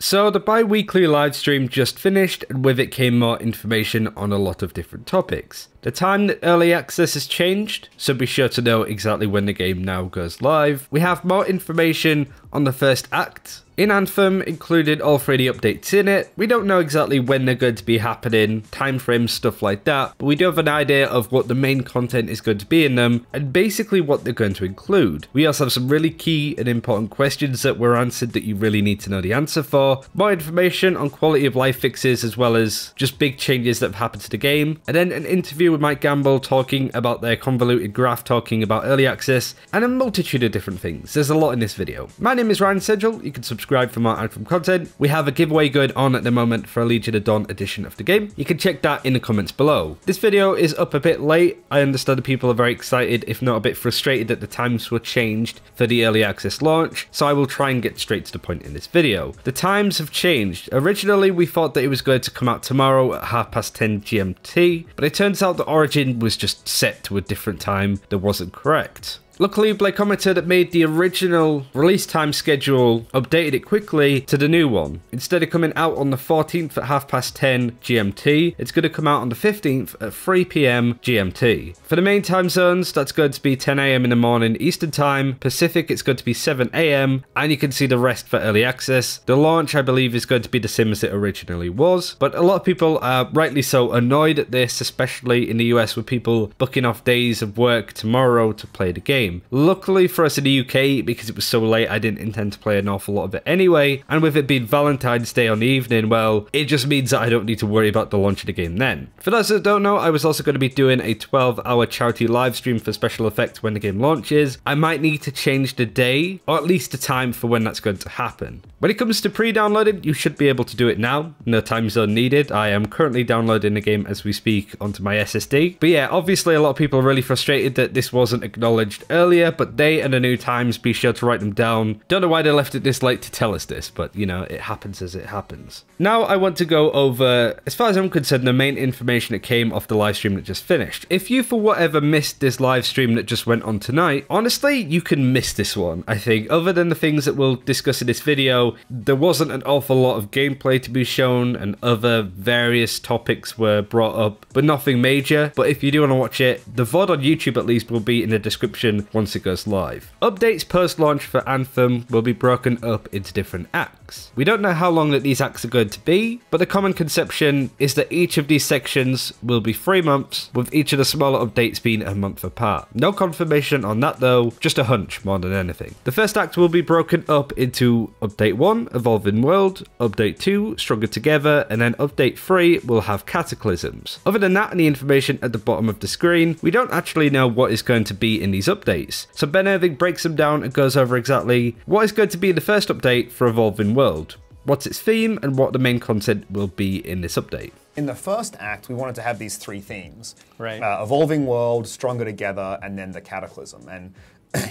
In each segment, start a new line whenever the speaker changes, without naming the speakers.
So the bi-weekly live stream just finished, and with it came more information on a lot of different topics. The time that early access has changed, so be sure to know exactly when the game now goes live. We have more information on the first act. In Anthem, included all 3D updates in it. We don't know exactly when they're going to be happening, time frames, stuff like that, but we do have an idea of what the main content is going to be in them, and basically what they're going to include. We also have some really key and important questions that were answered that you really need to know the answer for. More information on quality of life fixes, as well as just big changes that have happened to the game. And then an interview with Mike Gamble talking about their convoluted graph, talking about early access, and a multitude of different things. There's a lot in this video. My name is Ryan Central. You can subscribe for more Anthem content. We have a giveaway going on at the moment for a Legion of Dawn edition of the game. You can check that in the comments below. This video is up a bit late. I understand that people are very excited, if not a bit frustrated, that the times were changed for the early access launch, so I will try and get straight to the point in this video. The times have changed. Originally, we thought that it was going to come out tomorrow at 10:30 GMT, but it turns out the Origin was just set to a different time that wasn't correct. Luckily, Blake commented that made the original release time schedule, updated it quickly to the new one. Instead of coming out on the 14th at 10:30 GMT, it's going to come out on the 15th at 3 PM GMT. For the main time zones, that's going to be 10 AM in the morning Eastern Time. Pacific, it's going to be 7 AM, and you can see the rest for early access. The launch, I believe, is going to be the same as it originally was, but a lot of people are rightly so annoyed at this, especially in the US, with people booking off days of work tomorrow to play the game. Luckily for us in the UK, because it was so late, I didn't intend to play an awful lot of it anyway, and with it being Valentine's Day on the evening, well, it just means that I don't need to worry about the launch of the game then. For those that don't know, I was also going to be doing a 12-hour charity live stream for special effects when the game launches. I might need to change the day, or at least the time for when that's going to happen. When it comes to pre-downloading, you should be able to do it now. No time zone needed. I am currently downloading the game as we speak onto my SSD. But yeah, obviously a lot of people are really frustrated that this wasn't acknowledged earlier, but they and the new times, be sure to write them down. Don't know why they left it this late to tell us this, but you know, it happens as it happens. Now I want to go over, as far as I'm concerned, the main information that came off the live stream that just finished. If you for whatever missed this live stream that just went on tonight, honestly, you can miss this one, I think. Other than the things that we'll discuss in this video, there wasn't an awful lot of gameplay to be shown, and other various topics were brought up, but nothing major. But if you do want to watch it, the VOD on YouTube at least will be in the description once it goes live. Updates post-launch for Anthem will be broken up into different acts. We don't know how long that these acts are going to be, but the common conception is that each of these sections will be 3 months, with each of the smaller updates being a month apart. No confirmation on that though, just a hunch more than anything. The first act will be broken up into Update 1, Evolving World, Update 2, Stronger Together, and then Update 3 will have Cataclysms. Other than that and the information at the bottom of the screen, we don't actually know what is going to be in these updates. So Ben Irving breaks them down and goes over exactly what is going to be the first update for Evolving World, what's its theme, and what the main content will be in this update.
In the first act, we wanted to have these 3 themes.
Right.
Evolving World, Stronger Together, and then the Cataclysm. And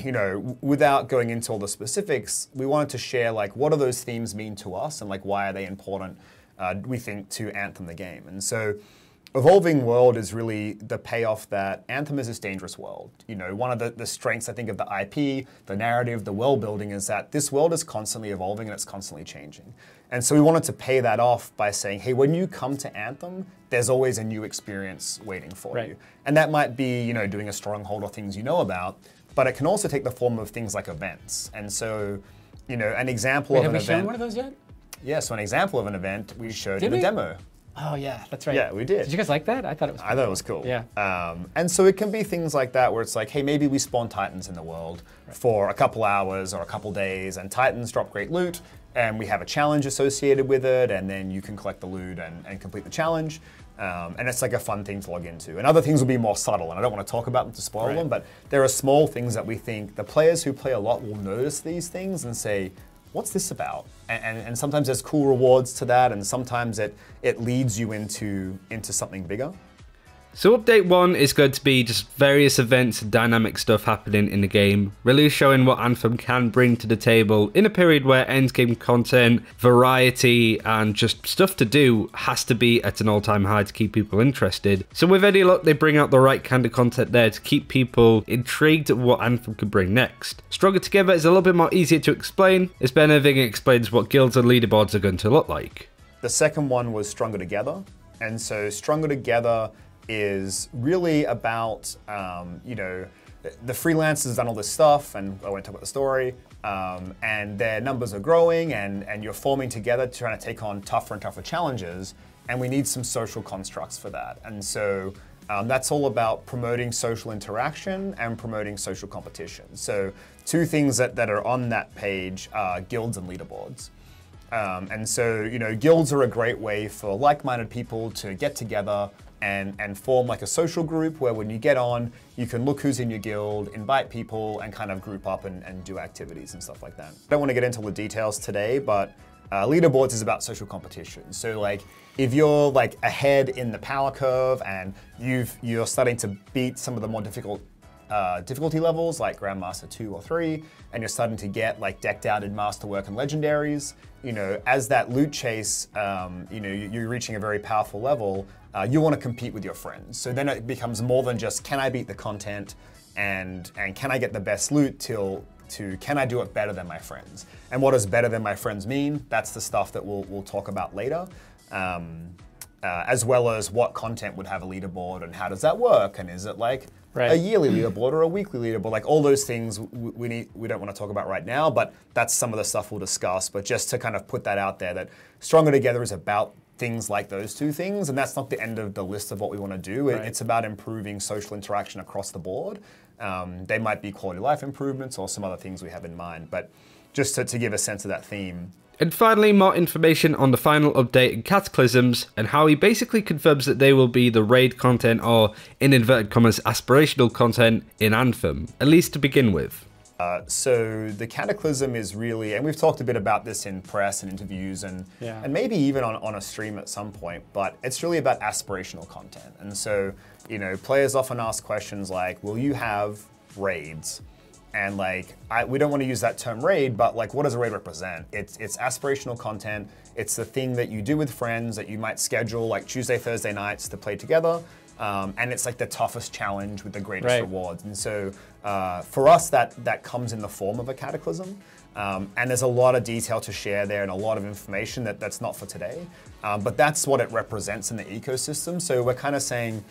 you know, without going into all the specifics, we wanted to share like what do those themes mean to us, and like why are they important, we think, to Anthem the game. And so Evolving World is really the payoff that Anthem is this dangerous world. You know, one of the strengths, I think, of the IP, the narrative, the world building is that this world is constantly evolving and it's constantly changing. And so we wanted to pay that off by saying, hey, when you come to Anthem, there's always a new experience waiting for you. And that might be, you know, doing a stronghold or things you know about, but it can also take the form of things like events. And so, you know, an example of an event.
Have we shown one of those yet?
Yeah, so an example of an event we showed in a demo.
Oh yeah, that's right.
Yeah, we did.
Did you guys like that? I thought it was cool.
I thought it was cool.
Yeah.
And so it can be things like that where it's like, hey, maybe we spawn Titans in the world for a couple hours or a couple days, and Titans drop great loot, and we have a challenge associated with it, and then you can collect the loot and complete the challenge. And it's like a fun thing to log into. And other things will be more subtle, and I don't want to talk about them to spoil them, but there are small things that we think the players who play a lot will notice these things and say, what's this about? And sometimes there's cool rewards to that, and sometimes it leads you into something bigger.
So update 1 is going to be just various events and dynamic stuff happening in the game, really showing what Anthem can bring to the table in a period where endgame content, variety, and just stuff to do has to be at an all-time high to keep people interested. So with any luck, they bring out the right kind of content there to keep people intrigued at what Anthem could bring next. Stronger Together is a little bit more easier to explain, as Ben Irving explains what guilds and leaderboards are going to look like.
The second one was Stronger Together, and so Stronger Together is really about, you know, the freelancers done all this stuff, and I won't talk about the story, and their numbers are growing, and you're forming together trying to take on tougher and tougher challenges, and we need some social constructs for that. And so that's all about promoting social interaction and promoting social competition. So two things that are on that page are guilds and leaderboards. And so, you know, guilds are a great way for like-minded people to get together and form like a social group where when you get on, you can look who's in your guild, invite people, and kind of group up and do activities and stuff like that. I don't want to get into all the details today, but leaderboards is about social competition. So like, if you're like ahead in the power curve and you're starting to beat some of the more difficult difficulty levels like Grandmaster 2 or 3, and you're starting to get like decked out in Masterwork and Legendaries, you know, as that loot chase, you know, you're reaching a very powerful level, you want to compete with your friends. So then it becomes more than just, can I beat the content and can I get the best loot to can I do it better than my friends? And what does better than my friends mean? That's the stuff that we'll talk about later. As well as what content would have a leaderboard and how does that work? And is it like a yearly leaderboard or a weekly leaderboard? Like all those things we don't want to talk about right now, but that's some of the stuff we'll discuss. But just to kind of put that out there, that Stronger Together is about things like those two things, and that's not the end of the list of what we want to do. It's about improving social interaction across the board. They might be quality of life improvements or some other things we have in mind, but just to give a sense of that theme.
And finally, more information on the final update in Cataclysms and how he basically confirms that they will be the raid content, or in inverted commas, aspirational content in Anthem, at least to begin with.
So the Cataclysm is really, and we've talked a bit about this in press and interviews and maybe even on a stream at some point, but it's really about aspirational content. And so, you know, players often ask questions like, will you have raids? And like, we don't want to use that term raid, but like, what does a raid represent? It's aspirational content. It's the thing that you do with friends that you might schedule like Tuesday, Thursday nights to play together. And it's like the toughest challenge with the greatest rewards. And so for us, that comes in the form of a Cataclysm. And there's a lot of detail to share there and a lot of information that's not for today. But that's what it represents in the ecosystem. So we're kind of saying,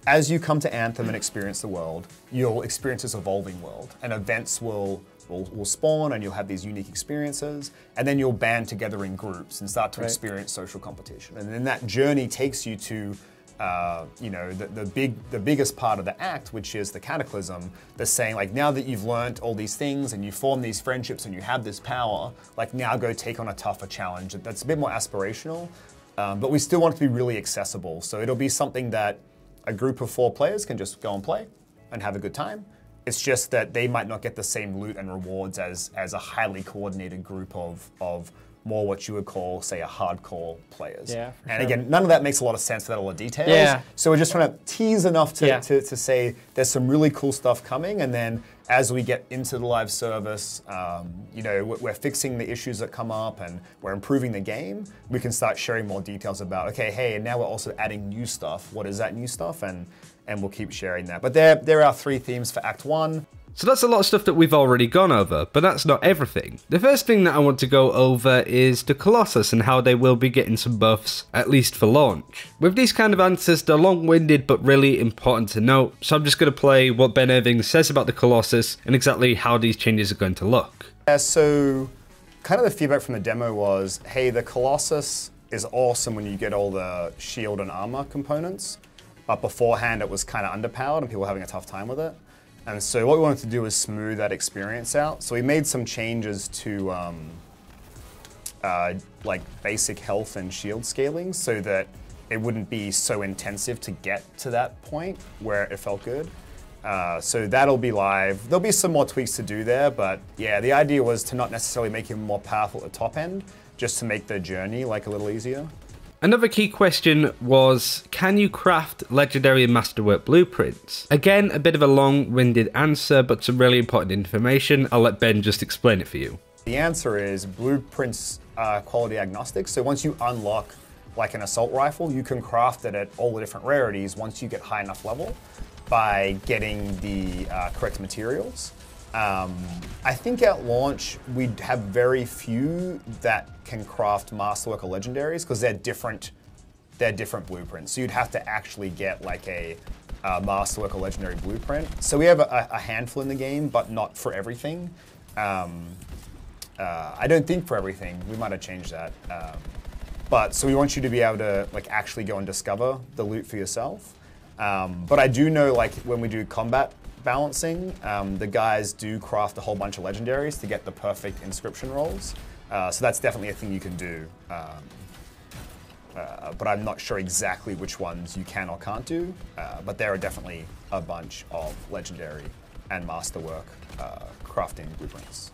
as you come to Anthem and experience the world, you'll experience this evolving world, and events will spawn, and you'll have these unique experiences, and then you'll band together in groups and start to experience social competition. And then that journey takes you to, you know, the biggest part of the act, which is the Cataclysm. That's saying, like, now that you've learned all these things and you form these friendships and you have this power, like, now go take on a tougher challenge that's a bit more aspirational, but we still want it to be really accessible. So it'll be something that a group of 4 players can just go and play and have a good time. It's just that they might not get the same loot and rewards as a highly coordinated group of more what you would call, say, a hardcore players.
Yeah,
and again, none of that makes a lot of sense without all the details. So we're just trying to tease enough to say there's some really cool stuff coming, and then as we get into the live service, you know, we're fixing the issues that come up and we're improving the game. We can start sharing more details about, okay, hey, and now we're also adding new stuff. What is that new stuff? And we'll keep sharing that. But there are 3 themes for Act 1.
So that's a lot of stuff that we've already gone over, but that's not everything. The first thing that I want to go over is the Colossus and how they will be getting some buffs, at least for launch. With these kind of answers, they're long-winded but really important to note, so I'm just going to play what Ben Irving says about the Colossus and exactly how these changes are going to look.
Yeah, so kind of the feedback from the demo was, hey, the Colossus is awesome when you get all the shield and armor components, but beforehand it was kind of underpowered and people were having a tough time with it. And so what we wanted to do was smooth that experience out. So we made some changes to like basic health and shield scaling so that it wouldn't be so intensive to get to that point where it felt good. So that'll be live. There'll be some more tweaks to do there, but yeah, the idea was to not necessarily make him more powerful at the top end, just to make the journey like a little easier.
Another key question was, can you craft legendary and masterwork blueprints? Again, a bit of a long-winded answer, but some really important information. I'll let Ben just explain it for you.
The answer is blueprints are quality agnostic. So once you unlock like an assault rifle, you can craft it at all the different rarities once you get high enough level by getting the correct materials. I think at launch, we'd have very few that can craft Masterwork or Legendaries because they're different blueprints. So you'd have to actually get like a Masterwork or Legendary blueprint. So we have a handful in the game, but not for everything. I don't think for everything. We might have changed that. But so we want you to be able to like actually go and discover the loot for yourself. But I do know like when we do combat balancing, the guys do craft a whole bunch of legendaries to get the perfect inscription rolls. So that's definitely a thing you can do. But I'm not sure exactly which ones you can or can't do. But there are definitely a bunch of legendary and masterwork crafting blueprints.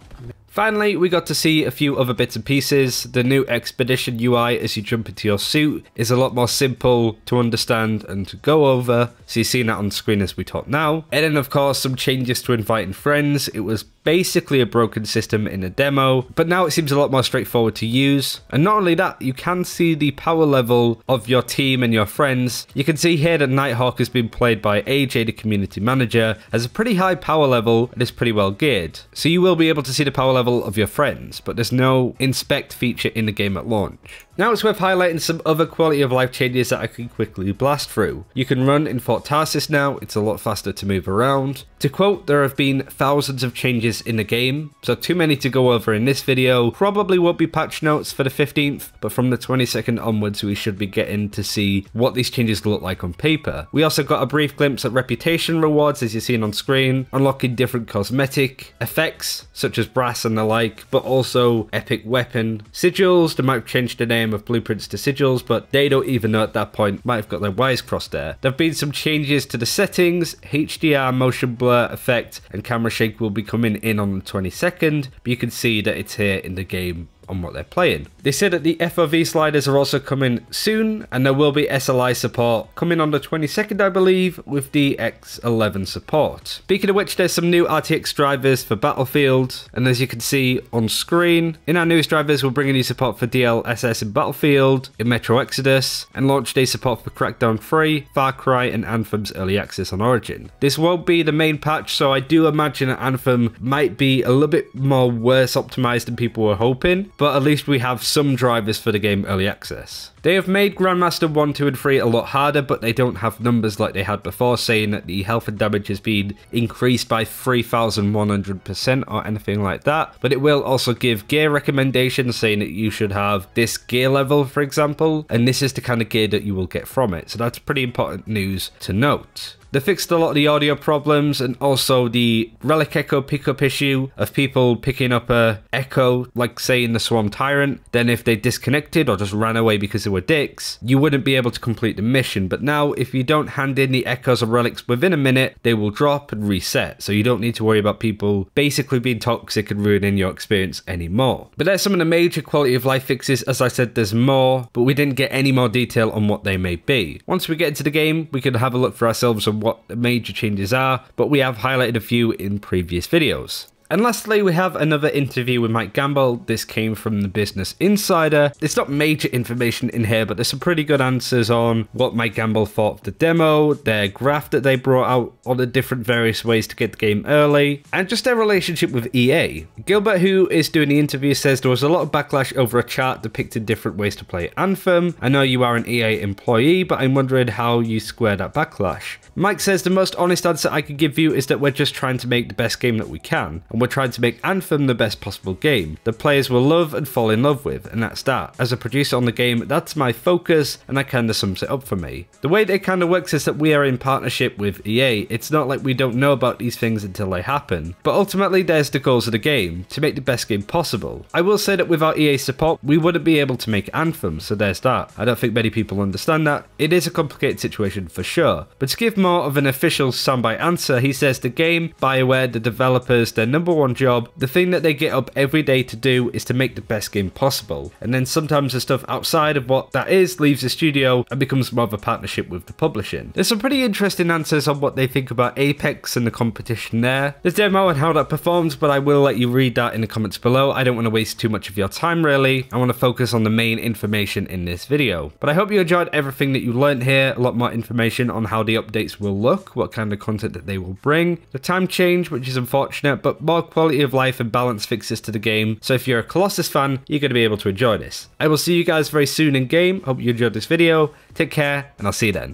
Finally, we got to see a few other bits and pieces. The new Expedition UI as you jump into your suit is a lot more simple to understand and to go over. So you're seeing that on screen as we talk now. And then of course some changes to inviting friends. It was basically a broken system in a demo, but now it seems a lot more straightforward to use. And not only that, you can see the power level of your team and your friends. You can see here that Nighthawk has been played by AJ, the community manager, has a pretty high power level and is pretty well geared. So you will be able to see the power level of your friends, but there's no inspect feature in the game at launch. Now it's worth highlighting some other quality of life changes that I can quickly blast through. You can run in Fort Tarsis now, it's a lot faster to move around. To quote, there have been thousands of changes in the game, so too many to go over in this video. Probably won't be patch notes for the 15th, but from the 22nd onwards we should be getting to see what these changes look like on paper. We also got a brief glimpse at reputation rewards as you're seeing on screen, unlocking different cosmetic effects such as brass and the like, but also epic weapon sigils. They might have changed the name of blueprints to sigils, but they don't even know at that point, might have got their wires crossed there. There have been some changes to the settings, HDR, motion blur effect, and camera shake will be coming in on the 22nd, but you can see that it's here in the game on what they're playing. They said that the FOV sliders are also coming soon, and there will be SLI support coming on the 22nd, I believe, with the X11 support. Speaking of which, there's some new RTX drivers for Battlefield, and as you can see on screen, in our newest drivers, we're bringing you support for DLSS in Battlefield, in Metro Exodus, and launch day support for Crackdown 3, Far Cry, and Anthem's early access on Origin. This won't be the main patch, so I do imagine that Anthem might be a little bit more worse optimized than people were hoping, but at least we have some drivers for the game early access. They have made Grandmaster 1, 2 and 3 a lot harder, but they don't have numbers like they had before, saying that the health and damage has been increased by 3,100% or anything like that. But it will also give gear recommendations, saying that you should have this gear level, for example, and this is the kind of gear that you will get from it. So that's pretty important news to note. They fixed a lot of the audio problems and also the relic echo pickup issue of people picking up a echo, like say in the Swarm Tyrant. Then if they disconnected or just ran away because they were dicks, you wouldn't be able to complete the mission. But now if you don't hand in the echoes or relics within a minute, they will drop and reset. So you don't need to worry about people basically being toxic and ruining your experience anymore. But there's some of the major quality of life fixes. As I said, there's more, but we didn't get any more detail on what they may be. Once we get into the game, we can have a look for ourselves on what the major changes are, but we have highlighted a few in previous videos. And lastly, we have another interview with Mike Gamble. This came from the Business Insider. It's not major information in here, but there's some pretty good answers on what Mike Gamble thought of the demo, their graph that they brought out on the different various ways to get the game early, and just their relationship with EA. Gilbert, who is doing the interview, says there was a lot of backlash over a chart depicting different ways to play Anthem. I know you are an EA employee, but I'm wondering how you square that backlash. Mike says the most honest answer I could give you is that we're just trying to make the best game that we can, and we're trying to make Anthem the best possible game the players will love and fall in love with, and that's that. As a producer on the game, that's my focus, and that kinda sums it up for me. The way that it kinda works is that we are in partnership with EA. It's not like we don't know about these things until they happen, but ultimately there's the goals of the game, to make the best game possible. I will say that without EA support, we wouldn't be able to make Anthem, so there's that. I don't think many people understand that. It is a complicated situation for sure, but to give more of an official soundbite answer, he says the game, BioWare, the developers, their number number one job. The thing that they get up every day to do is to make the best game possible. And then sometimes the stuff outside of what that is leaves the studio and becomes more of a partnership with the publishing. There's some pretty interesting answers on what they think about Apex and the competition there. There's demo and how that performs, but I will let you read that in the comments below. I don't want to waste too much of your time really. I want to focus on the main information in this video. But I hope you enjoyed everything that you learned here. A lot more information on how the updates will look, what kind of content that they will bring, the time change, which is unfortunate, but more quality of life and balance fixes to the game. So if you're a Colossus fan, you're going to be able to enjoy this. I will see you guys very soon in game. Hope you enjoyed this video. Take care, and I'll see you then.